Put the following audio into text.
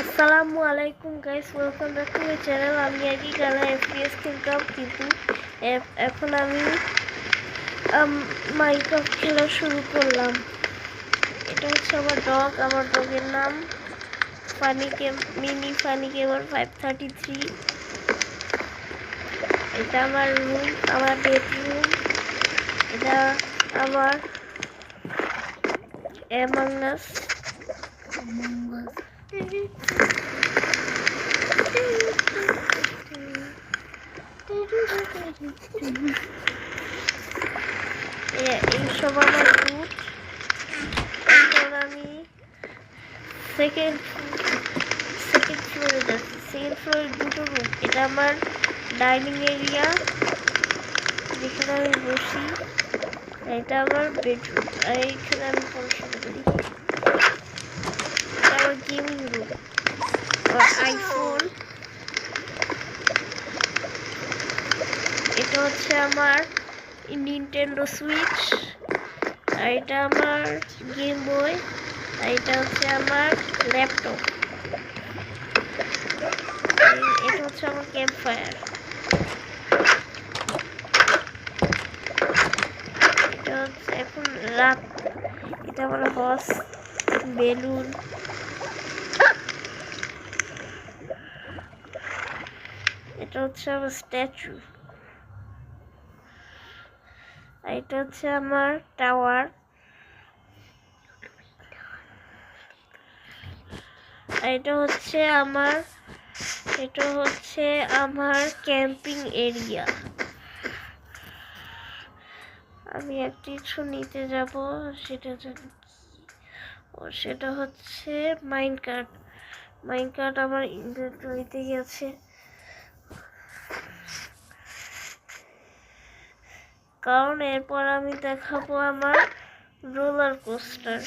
আসসালামু আলাইকুম guys, welcome back to my channel. আমি আগে খেলা এফপিএস খেলতাম, কিন্তু এখন আমি মাইনক্রাফট খেলা শুরু করলাম। এটা হচ্ছে আমার ডগ। আমার ডগের নাম মিনি ফানি গেমার 533। এটা আমার রুম, আমার বেডরুম। এটা আমার অ্যামং আস। এইসব আমার বুট। এখন আমি সেকেন্ড ফ্লোরে যাচ্ছি। সেকেন্ড ফ্লোরে দুটো রুম। এটা আমার ডাইনিং এরিয়া, যেখানে আমি বসি। এটা আমার বেডরুম, আর এইখানে আমি পড়াশোনা করি। এটা আমার গেমিং রুম, আমার আইফোন। এটা হচ্ছে আমার নিনটেন্ডো সুইচ, আর এটা আমার গেম বই, আর এটা হচ্ছে আমার ল্যাপটপ। এটা হচ্ছে আমার ক্যাম্প ফায়ার। এটা হচ্ছে এখন রাত। এটা আমার হর্স, বেলুন। এটা হচ্ছে আমার স্ট্যাচু, আর এটা হচ্ছে আমার টাওয়ার। এটা হচ্ছে আমার ক্যাম্পিং এরিয়া। আমি একটা কিছু নিতে যাব, সেটা হচ্ছে মাইনকার্ট আমার ইনভেন্টরিতে গেছে। কারণ এরপর আমি দেখাবো আমার রোলার কোস্টার।